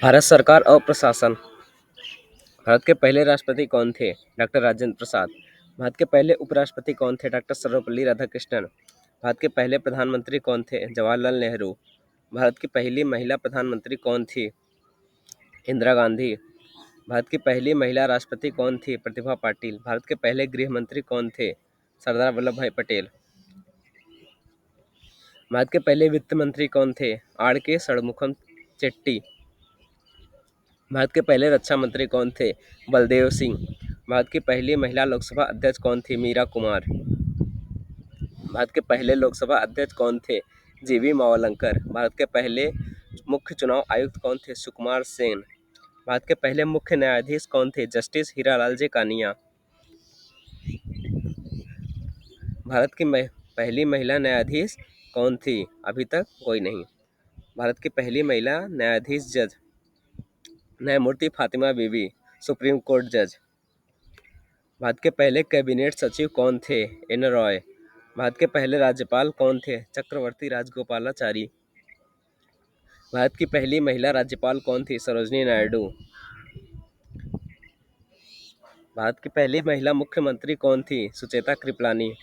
भारत सरकार और प्रशासन। भारत के पहले राष्ट्रपति कौन थे? डॉक्टर राजेंद्र प्रसाद। भारत के पहले उपराष्ट्रपति कौन थे? डॉक्टर सर्वपल्ली राधाकृष्णन। भारत के पहले प्रधानमंत्री कौन थे? जवाहरलाल नेहरू। भारत की पहली महिला प्रधानमंत्री कौन थी? इंदिरा गांधी। भारत की पहली महिला राष्ट्रपति कौन थी? प्रतिभा पाटिल। भारत के पहले गृह मंत्री कौन थे? सरदार वल्लभ भाई पटेल। भारत के पहले वित्त मंत्री कौन थे? आर के षणमुखम चेट्टी। भारत के पहले रक्षा मंत्री कौन थे? बलदेव सिंह। भारत की पहली महिला लोकसभा अध्यक्ष कौन थी? मीरा कुमार। भारत के पहले लोकसभा अध्यक्ष कौन थे? जीवी मावलंकर। भारत के पहले मुख्य चुनाव आयुक्त कौन थे? सुकुमार सेन। भारत के पहले मुख्य न्यायाधीश कौन थे? जस्टिस हीरालाल जे कानिया। भारत की पहली महिला न्यायाधीश कौन थी? अभी तक कोई नहीं। भारत की पहली महिला न्यायाधीश जज न्यायमूर्ति फातिमा बीबी, सुप्रीम कोर्ट जज। भारत के पहले कैबिनेट सचिव कौन थे? एन रॉय। भारत के पहले राज्यपाल कौन थे? चक्रवर्ती राजगोपालाचारी। भारत की पहली महिला राज्यपाल कौन थी? सरोजनी नायडू। भारत की पहली महिला मुख्यमंत्री कौन थी? सुचेता कृपलानी।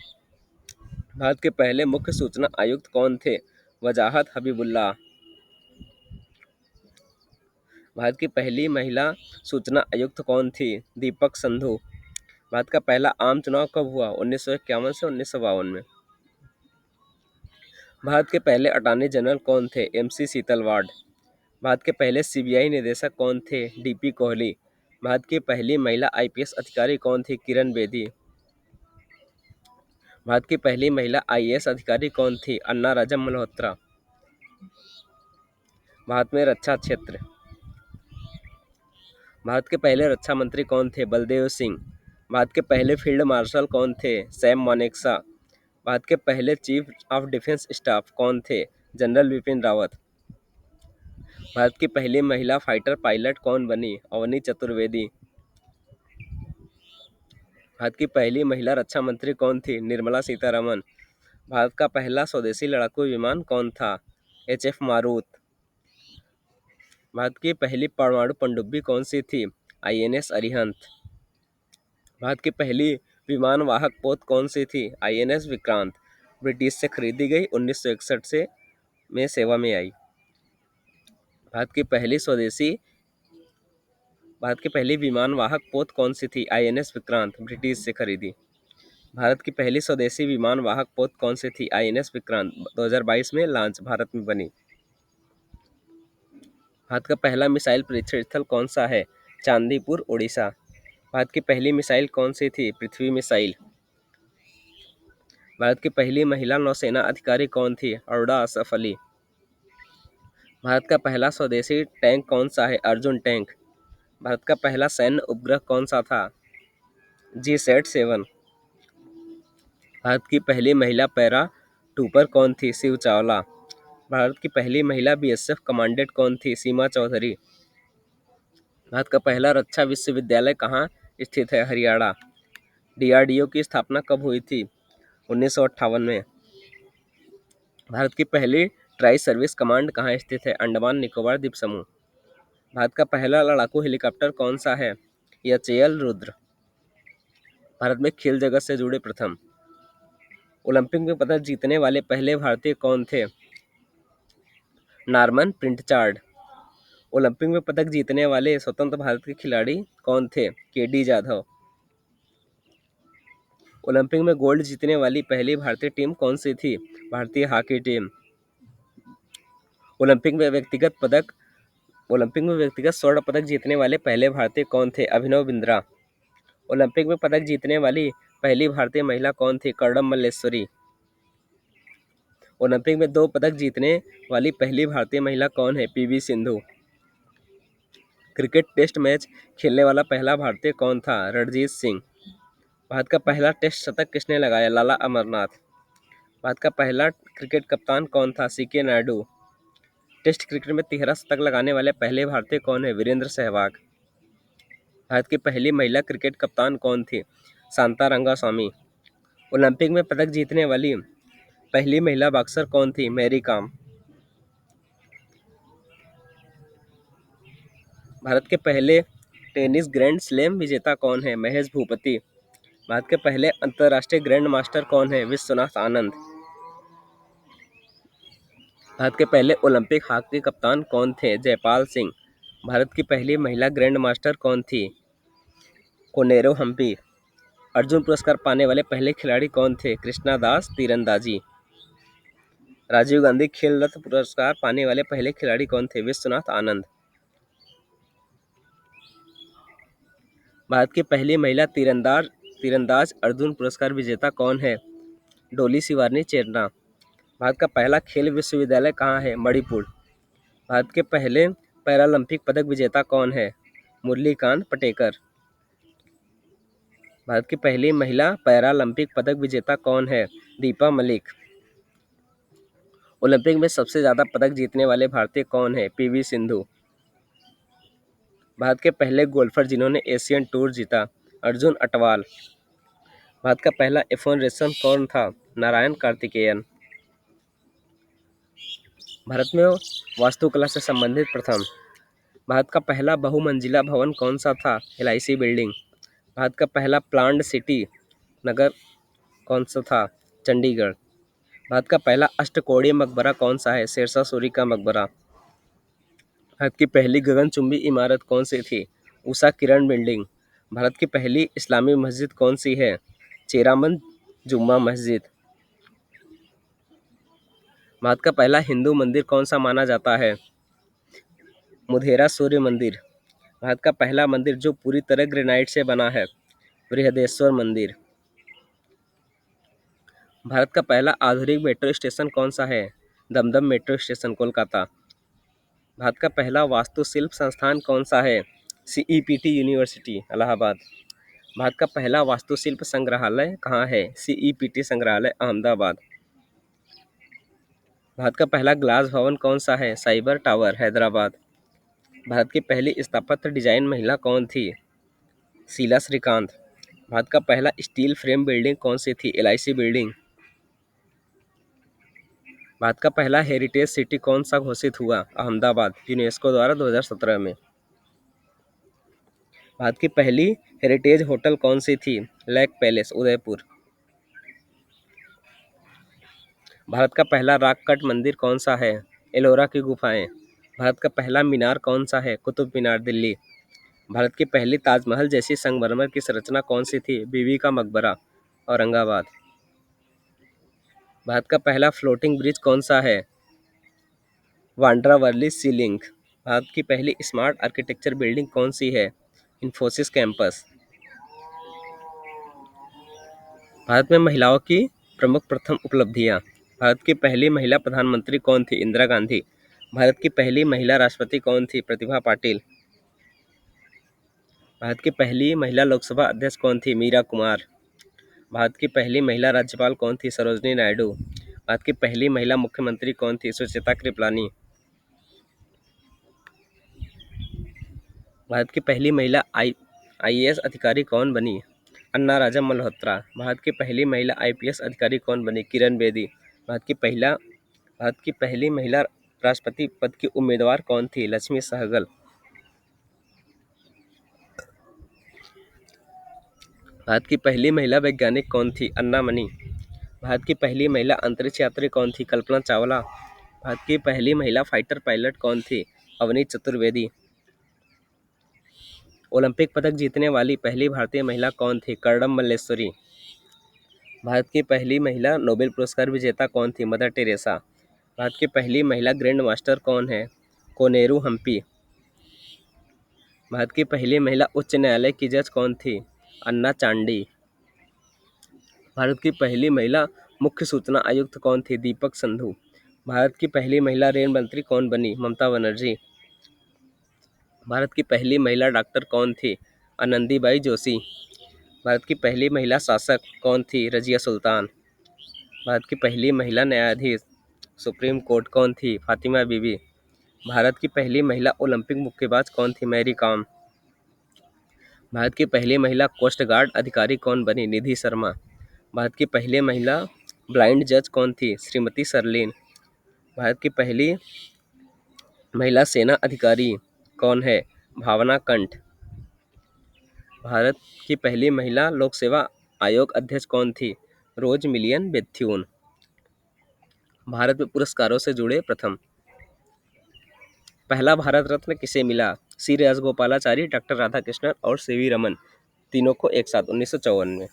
भारत के पहले मुख्य सूचना आयुक्त कौन थे? वजाहत हबीबुल्लाह। भारत की पहली महिला सूचना आयुक्त कौन थी? दीपक संधू। भारत का पहला आम चुनाव कब हुआ? 1951 से 1952 में। भारत के पहले अटॉर्नी जनरल कौन थे? MC सीतलवाड़। भारत के पहले CBI निदेशक कौन थे? DP कोहली। भारत की पहली महिला IPS अधिकारी कौन थी? किरण बेदी। भारत की पहली महिला IAS अधिकारी कौन थी? अन्ना राजा मल्होत्रा। भारत में रक्षा क्षेत्र। भारत के पहले रक्षा मंत्री कौन थे? बलदेव सिंह। भारत के पहले फील्ड मार्शल कौन थे? सैम मानेकशॉ। भारत के पहले चीफ ऑफ डिफेंस स्टाफ कौन थे? जनरल बिपिन रावत। भारत की पहली महिला फाइटर पायलट कौन बनी? अवनी चतुर्वेदी। भारत की पहली महिला रक्षा मंत्री कौन थी? निर्मला सीतारमण। भारत का पहला स्वदेशी लड़ाकू विमान कौन था? HF मारुत। भारत की पहली परमाणु पनडुब्बी कौन सी थी? INS अरिहंत। भारत की पहली विमान वाहक पोत कौन सी थी? INS विक्रांत। ब्रिटिश से खरीदी गई, 1961 से में सेवा में आई। भारत की पहली विमान वाहक पोत कौन सी थी? INS विक्रांत, ब्रिटिश से खरीदी। भारत की पहली स्वदेशी विमान वाहक पोत कौन सी थी? INS विक्रांत, 2022 में लॉन्च, भारत में बनी। भारत का पहला मिसाइल परीक्षण स्थल कौन सा है? चांदीपुर, उड़ीसा। भारत की पहली मिसाइल कौन सी थी? पृथ्वी मिसाइल। भारत की पहली महिला नौसेना अधिकारी कौन थी? अरोड़ा असफ अली। भारत का पहला स्वदेशी टैंक कौन सा है? अर्जुन टैंक। भारत का पहला सैन्य उपग्रह कौन सा था? GSAT-7। भारत की पहली महिला पैरा ट्रूपर कौन थी? शिव चावला। भारत की पहली महिला BSF कमांडेंट कौन थी? सीमा चौधरी। भारत का पहला रक्षा विश्वविद्यालय कहाँ स्थित है? हरियाणा। DRDO की स्थापना कब हुई थी? 1958 में। भारत की पहली ट्राई सर्विस कमांड कहाँ स्थित है? अंडमान निकोबार द्वीप समूह। भारत का पहला लड़ाकू हेलीकॉप्टर कौन सा है? HAL रुद्र। भारत में खेल जगत से जुड़े प्रथम ओलंपिक में पदक जीतने वाले पहले भारतीय कौन थे? नॉर्मन प्रिंटचार्ड। ओलंपिक में पदक जीतने वाले स्वतंत्र भारत के खिलाड़ी कौन थे? KD जाधव। ओलंपिक में गोल्ड जीतने वाली पहली भारतीय टीम कौन सी थी? भारतीय हॉकी टीम। ओलंपिक में व्यक्तिगत स्वर्ण पदक जीतने वाले पहले भारतीय कौन थे? अभिनव बिंद्रा। ओलंपिक में पदक जीतने वाली पहली भारतीय महिला कौन थी? कर्णम मल्लेश्वरी। ओलंपिक में 2 पदक जीतने वाली पहली भारतीय महिला कौन है? PV Sindhu. Cricket test match खेलने वाला पहला भारतीय कौन था? रणजीत सिंह। भारत का पहला टेस्ट शतक किसने लगाया? लाला अमरनाथ। भारत का पहला क्रिकेट कप्तान कौन था? CK नायडू। टेस्ट क्रिकेट में 13 शतक लगाने वाले पहले भारतीय कौन है? वीरेंद्र सहवाग। भारत की पहली महिला क्रिकेट कप्तान कौन थी? शांता रंगास्वामी। ओलंपिक में पदक जीतने वाली पहली महिला बॉक्सर कौन थी? Mary com. भारत के पहले टेनिस ग्रैंड स्लैम विजेता कौन है? महेश भूपति। भारत के पहले अंतर्राष्ट्रीय ग्रैंड मास्टर कौन है? विश्वनाथ आनंद। भारत के पहले ओलंपिक हॉकी कप्तान कौन थे? जयपाल सिंह। भारत की पहली महिला ग्रैंड मास्टर कौन थी? कोनेरू हम्पी। अर्जुन पुरस्कार पाने वाले पहले खिलाड़ी कौन थे? कृष्णा दास, तीरंदाजी। राजीव गांधी खेल रत्न पुरस्कार पाने वाले पहले खिलाड़ी कौन थे? विश्वनाथ आनंद। भारत की पहली महिला तीरंदाज अर्जुन पुरस्कार विजेता कौन है? डोली शिवानी चेरना। भारत का पहला खेल विश्वविद्यालय कहाँ है? मणिपुर। भारत के पहले पैरालंपिक पदक विजेता कौन है? मुरलीकांत पटेकर। भारत की पहली महिला पैरालंपिक पदक विजेता कौन है? दीपा मलिक। ओलंपिक में सबसे ज़्यादा पदक जीतने वाले भारतीय कौन है? पीवी सिंधु। भारत के पहले गोल्फर जिन्होंने एशियन टूर जीता? अर्जुन अटवाल। भारत का पहला F1 रेसर कौन था? नारायण कार्तिकेयन। भारत में वास्तुकला से संबंधित प्रथम। भारत का पहला बहुमंजिला भवन कौन सा था? LIC building. भारत का पहला प्लान्ड सिटी नगर कौन सा था? चंडीगढ़। भारत का पहला अष्टकोणीय मकबरा कौन सा है? शेरशाह सूरी का मकबरा। भारत की पहली गगनचुंबी इमारत कौन सी थी? उषा किरण बिल्डिंग। भारत की पहली इस्लामी मस्जिद कौन सी है? चेरामन जुम्मा मस्जिद। भारत का पहला हिंदू मंदिर कौन सा माना जाता है? मुधेरा सूर्य मंदिर। भारत का पहला मंदिर जो पूरी तरह ग्रेनाइट से बना है? बृहदेश्वर मंदिर। भारत का पहला आधुनिक मेट्रो स्टेशन कौन सा है? Dumdum metro station, Kolkata. भारत का पहला वास्तुशिल्प संस्थान कौन सा है? CEPT university, Allahabad. भारत का पहला वास्तुशिल्प संग्रहालय कहाँ है? CEPT संग्रहालय, अहमदाबाद। भारत का पहला ग्लास भवन कौन सा है? Cyber tower, Hyderabad. भारत की पहली स्थापत्य डिजाइन महिला कौन थी? शीला श्रीकांत। भारत का पहला स्टील फ्रेम बिल्डिंग कौन सी थी? LIC building. भारत का पहला हेरिटेज सिटी कौन सा घोषित हुआ? अहमदाबाद, यूनेस्को द्वारा 2017 में। भारत की पहली हेरिटेज होटल कौन सी थी? Lake palace, Udaipur. भारत का पहला रॉक कट मंदिर कौन सा है? एलोरा की गुफाएं। भारत का पहला मीनार कौन सा है? कुतुब मीनार, दिल्ली। भारत की पहली ताजमहल जैसी संगमरमर की संरचना कौन सी थी? बीबी का मकबरा, औरंगाबाद। भारत का पहला फ्लोटिंग ब्रिज कौन सा है? बांद्रा वर्ली सी लिंक। भारत की पहली स्मार्ट आर्किटेक्चर बिल्डिंग कौन सी है? इन्फोसिस कैंपस। भारत में महिलाओं की प्रमुख प्रथम उपलब्धियां। भारत की पहली महिला प्रधानमंत्री कौन थी? इंदिरा गांधी। भारत की पहली महिला राष्ट्रपति कौन थी? प्रतिभा पाटिल। भारत की पहली महिला लोकसभा अध्यक्ष कौन थी? मीरा कुमार। भारत की पहली महिला राज्यपाल कौन थी? सरोजनी नायडू। भारत की पहली महिला मुख्यमंत्री कौन थी? सुचेता कृपलानी। भारत की पहली महिला IAS अधिकारी कौन बनी? अन्ना राजा मल्होत्रा। भारत की पहली महिला IPS अधिकारी कौन बनी? किरण बेदी। भारत की पहली महिला राष्ट्रपति पद की उम्मीदवार कौन थी? लक्ष्मी सहगल। भारत की पहली महिला वैज्ञानिक कौन थी? अन्ना मनी। भारत की पहली महिला अंतरिक्ष यात्री कौन थी? कल्पना चावला। भारत की पहली महिला फाइटर पायलट कौन थी? अवनी चतुर्वेदी। ओलंपिक पदक जीतने वाली पहली भारतीय महिला कौन थी? कर्णम मल्लेश्वरी। भारत की पहली महिला नोबेल पुरस्कार विजेता कौन थी? Mother Teresa. भारत की पहली महिला ग्रैंड मास्टर कौन है? कोनेरू हम्पी। भारत की पहली महिला उच्च न्यायालय की जज कौन थी? अन्ना चांडी। भारत की पहली महिला मुख्य सूचना आयुक्त कौन थी? दीपक संधू। भारत की पहली महिला रेल मंत्री कौन बनी? ममता बनर्जी। भारत की पहली महिला डॉक्टर कौन थी? आनंदीबाई जोशी। भारत की पहली महिला शासक कौन थी? रजिया सुल्तान। भारत की पहली महिला न्यायाधीश सुप्रीम कोर्ट कौन थी? फातिमा बीबी। भारत की पहली महिला ओलंपिक मुक्केबाज कौन थी? Mary com. भारत की पहली महिला कोस्ट गार्ड अधिकारी कौन बनी? निधि शर्मा। भारत की पहली महिला ब्लाइंड जज कौन थी? श्रीमती सरलीन। भारत की पहली महिला सेना अधिकारी कौन है? भावना कंठ। भारत की पहली महिला लोक सेवा आयोग अध्यक्ष कौन थी? रोज मिलियन बेथ्यून। भारत में पुरस्कारों से जुड़े प्रथम। पहला भारत रत्न किसे मिला? सी राजगोपालाचारी, डॉक्टर राधाकृष्णन और सीवी रमन, तीनों को एक साथ 1954 में।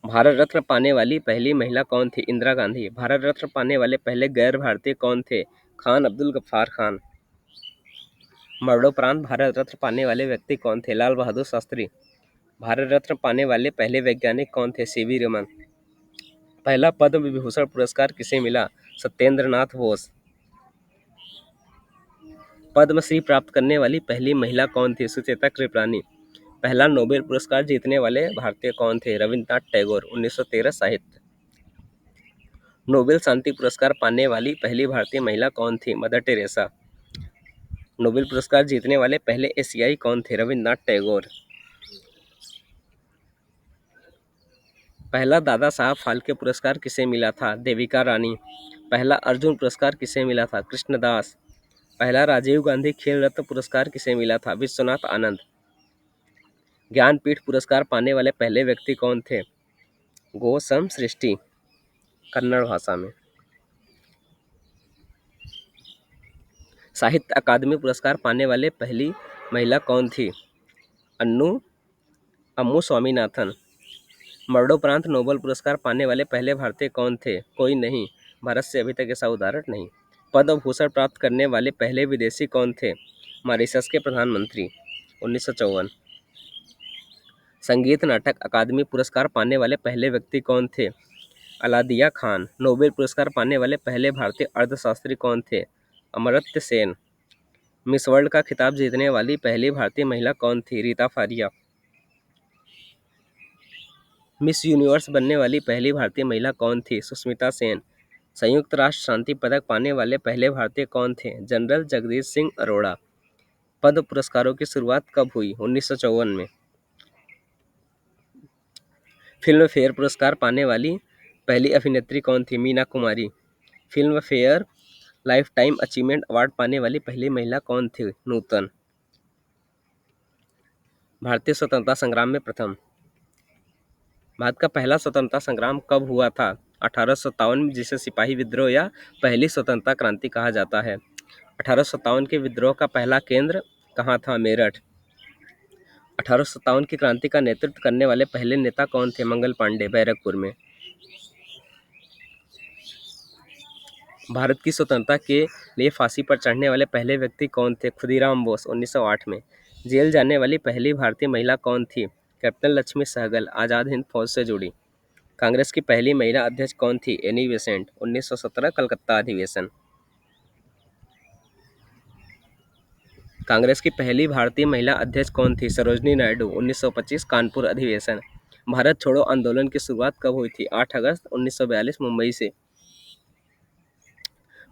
भारत रत्न पाने वाली पहली महिला कौन थी? इंदिरा गांधी। भारत रत्न पाने वाले पहले गैर भारतीय कौन थे? खान अब्दुल गफ्फार खान। मरणोपरांत भारत रत्न पाने वाले व्यक्ति कौन थे? लाल बहादुर शास्त्री। भारत रत्न पाने वाले पहले वैज्ञानिक कौन थे? सीवी रमन। पहला पद्म विभूषण पुरस्कार किसे मिला? सत्येंद्र नाथ बोस। पद्मश्री प्राप्त करने वाली पहली महिला कौन थी? सुचेता कृपलानी। पहला नोबेल पुरस्कार जीतने वाले भारतीय कौन थे? रविन्द्रनाथ टैगोर। 1913 साहित्य। नोबेल शांति पुरस्कार पाने वाली पहली भारतीय महिला कौन थी? Mother Teresa. नोबेल पुरस्कार जीतने वाले पहले एशियाई कौन थे? रविन्द्रनाथ टैगोर। पहला दादा साहब फाल्के पुरस्कार किसे मिला था? देविका रानी। पहला अर्जुन पुरस्कार किसे मिला था? कृष्णदास। पहला राजीव गांधी खेल रत्न पुरस्कार किसे मिला था? विश्वनाथ आनंद। ज्ञानपीठ पुरस्कार पाने वाले पहले व्यक्ति कौन थे? गोसम सृष्टि, कन्नड़ भाषा में। साहित्य अकादमी पुरस्कार पाने वाले पहली महिला कौन थी? अम्मू स्वामीनाथन। मरणोपरांत नोबेल पुरस्कार पाने वाले पहले भारतीय कौन थे? कोई नहीं, भारत से अभी तक ऐसा उदाहरण नहीं। पद्म भूषण प्राप्त करने वाले पहले विदेशी कौन थे? मॉरिशस के प्रधानमंत्री। 1954। संगीत नाटक अकादमी पुरस्कार पाने वाले पहले व्यक्ति कौन थे? अलादिया खान। नोबेल पुरस्कार पाने वाले पहले भारतीय अर्थशास्त्री कौन थे? अमर्त्य सेन। मिस वर्ल्ड का खिताब जीतने वाली पहली भारतीय महिला कौन थी? रीता फारिया। मिस यूनिवर्स बनने वाली पहली भारतीय महिला कौन थी? सुष्मिता सेन। संयुक्त राष्ट्र शांति पदक पाने वाले पहले भारतीय कौन थे? जनरल जगदीश सिंह अरोड़ा। पद्म पुरस्कारों की शुरुआत कब हुई? 1954 में। फिल्म फेयर पुरस्कार पाने वाली पहली अभिनेत्री कौन थी? Meena Kumari. Filmfare lifetime achievement award पाने वाली पहली महिला कौन थी? नूतन। भारतीय स्वतंत्रता संग्राम में प्रथम। भारत का पहला स्वतंत्रता संग्राम कब हुआ था? 1857 में, जिसे सिपाही विद्रोह या पहली स्वतंत्रता क्रांति कहा जाता है। 1857 के विद्रोह का पहला केंद्र कहाँ था? मेरठ। 1857 की क्रांति का नेतृत्व करने वाले पहले नेता कौन थे? मंगल पांडे, बैरकपुर में। भारत की स्वतंत्रता के लिए फांसी पर चढ़ने वाले पहले व्यक्ति कौन थे? खुदीराम बोस। 1908 में। जेल जाने वाली पहली भारतीय महिला कौन थी? कैप्टन लक्ष्मी सहगल, आज़ाद हिंद फौज से जुड़ी। कांग्रेस की पहली महिला अध्यक्ष कौन थी? Annie Besant. 1917 कलकत्ता अधिवेशन। कांग्रेस की पहली भारतीय महिला अध्यक्ष कौन थी? सरोजनी नायडू। 1925 कानपुर अधिवेशन। भारत छोड़ो आंदोलन की शुरुआत कब हुई थी? 8 अगस्त 1942 मुंबई से।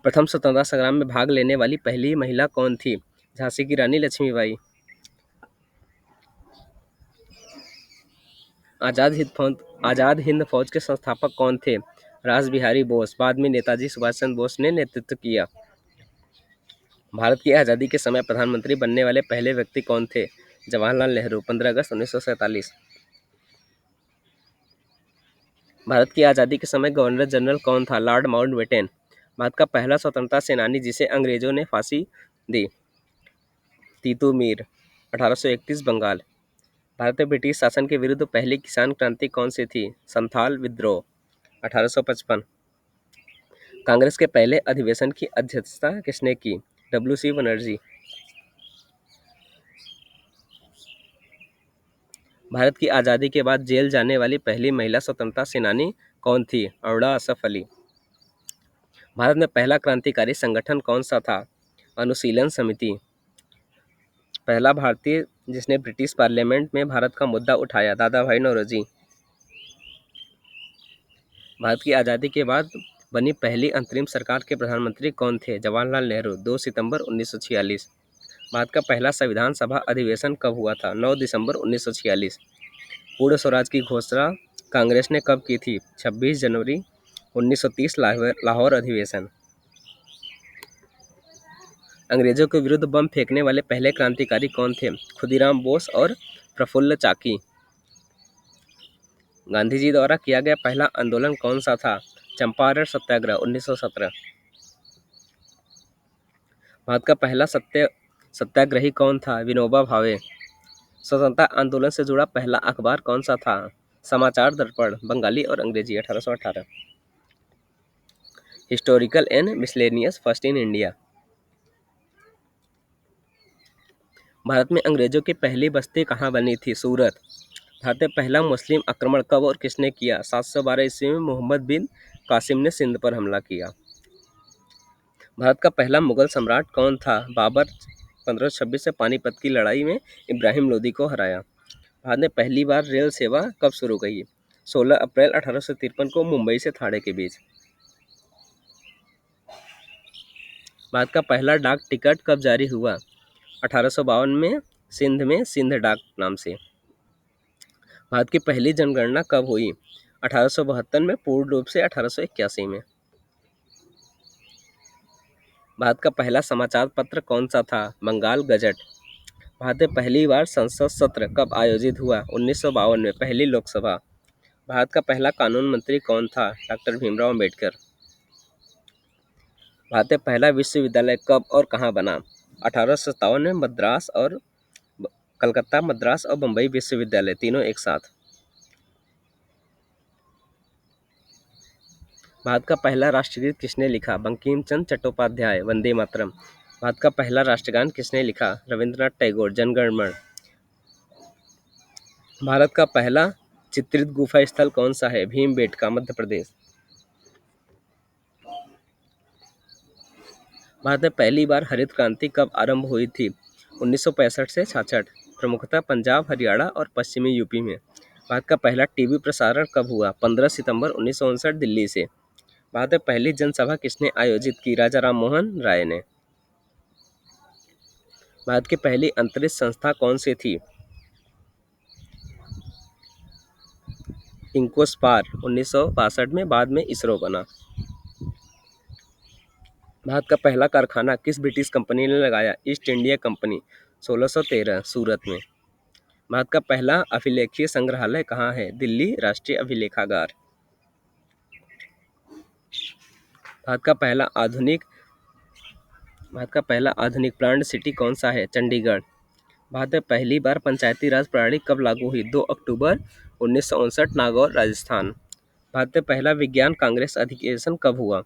प्रथम स्वतंत्रता संग्राम में भाग लेने वाली पहली महिला कौन थी? झांसी की रानी लक्ष्मीबाई। आज़ाद हिंद फौज के संस्थापक कौन थे? रास बिहारी बोस। बाद में नेताजी सुभाष चंद्र बोस ने नेतृत्व किया। भारत की आज़ादी के समय प्रधानमंत्री बनने वाले पहले व्यक्ति कौन थे? जवाहरलाल नेहरू। 15 अगस्त 1947। भारत की आज़ादी के समय गवर्नर जनरल कौन था? Lord Mountbatten. भारत का पहला स्वतंत्रता सेनानी जिसे अंग्रेजों ने फांसी दी? तीतू मीर। 1831 बंगाल। भारत में ब्रिटिश शासन के विरुद्ध पहली किसान क्रांति कौन सी थी? संथाल विद्रोह। 1855। कांग्रेस के पहले अधिवेशन की अध्यक्षता किसने की? WC बनर्जी। भारत की आज़ादी के बाद जेल जाने वाली पहली महिला स्वतंत्रता सेनानी कौन थी? औड़ा असफ अली। भारत में पहला क्रांतिकारी संगठन कौन सा था? अनुशीलन समिति। पहला भारतीय जिसने ब्रिटिश पार्लियामेंट में भारत का मुद्दा उठाया? दादा भाई नौरोजी। भारत की आज़ादी के बाद बनी पहली अंतरिम सरकार के प्रधानमंत्री कौन थे? जवाहरलाल नेहरू। 2 सितंबर 1946। भारत का पहला संविधान सभा अधिवेशन कब हुआ था? 9 दिसंबर 1946। पूर्ण स्वराज की घोषणा कांग्रेस ने कब की थी? 26 जनवरी 1930 लाहौर अधिवेशन। अंग्रेजों के विरुद्ध बम फेंकने वाले पहले क्रांतिकारी कौन थे? खुदीराम बोस और प्रफुल्ल चाकी। गांधी जी द्वारा किया गया पहला आंदोलन कौन सा था? चंपारण सत्याग्रह 1917। भारत का पहला सत्याग्रही कौन था? विनोबा भावे। स्वतंत्रता आंदोलन से जुड़ा पहला अखबार कौन सा था? समाचार दर्पण, बंगाली और अंग्रेजी। 1818। Historical and miscellaneous first in India. Bharat में अंग्रेजों की पहली बस्ती कहाँ बनी थी? सूरत। भारत में पहला मुस्लिम आक्रमण कब और किसने किया? 712 ईस्वी में मोहम्मद बिन कासिम ने सिंध पर हमला किया। भारत का पहला मुगल सम्राट कौन था? बाबर। 1526 से पानीपत की लड़ाई में इब्राहिम लोदी को हराया। भारत में पहली बार रेल सेवा कब शुरू हुई? 16 अप्रैल 1853 को मुंबई से थाने के बीच। भारत का पहला डाक टिकट कब जारी हुआ? 1852 में सिंध डाक नाम से। भारत की पहली जनगणना कब हुई? 1872 में, पूर्ण रूप से 1881 में। भारत का पहला समाचार पत्र कौन सा था? बंगाल गजट। भारत में पहली बार संसद सत्र कब आयोजित हुआ? 1952 में, पहली लोकसभा। भारत का पहला कानून मंत्री कौन था? डॉक्टर भीमराव अम्बेडकर। भारत में पहला विश्वविद्यालय कब और कहाँ बना? 1857 में, कलकत्ता, मद्रास और बम्बई विश्वविद्यालय तीनों एक साथ। भारत का पहला राष्ट्रगीत किसने लिखा? बंकिम चंद्र चट्टोपाध्याय। वंदे मातरम। भारत का पहला राष्ट्रगान किसने लिखा? रविंद्रनाथ टैगोर। जन गण मन। भारत का पहला चित्रित गुफा स्थल कौन सा है? भीमबेटका, मध्य प्रदेश। भारत में पहली बार हरित क्रांति कब आरंभ हुई थी? 1965 से 66, प्रमुखतः पंजाब, हरियाणा और पश्चिमी यूपी में। भारत का पहला टीवी प्रसारण कब हुआ? 15 सितंबर 1959 दिल्ली से। भारत में पहली जनसभा किसने आयोजित की? राजा राम मोहन राय ने। भारत की पहली अंतरिक्ष संस्था कौन सी थी? इंकोस्पार। 1962 में, बाद में इसरो बना। भारत का पहला कारखाना किस ब्रिटिश कंपनी ने लगाया? East India company. 1613, सूरत में। भारत का पहला अभिलेखीय संग्रहालय कहाँ है? दिल्ली राष्ट्रीय अभिलेखागार। भारत का पहला आधुनिक प्लांट सिटी कौन सा है? चंडीगढ़। भारत में पहली बार पंचायती राज प्रणाली कब लागू हुई? 2 अक्टूबर 1959, नागौर, राजस्थान। भारत में पहला विज्ञान कांग्रेस अधिवेशन कब हुआ?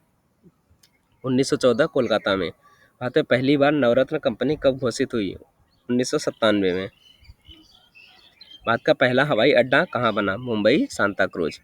1914, कोलकाता में। भारत में पहली बार नवरत्न कंपनी कब घोषित हुई? 1997 में। भारत का पहला हवाई अड्डा कहाँ बना? Mumbai, Santa cruise.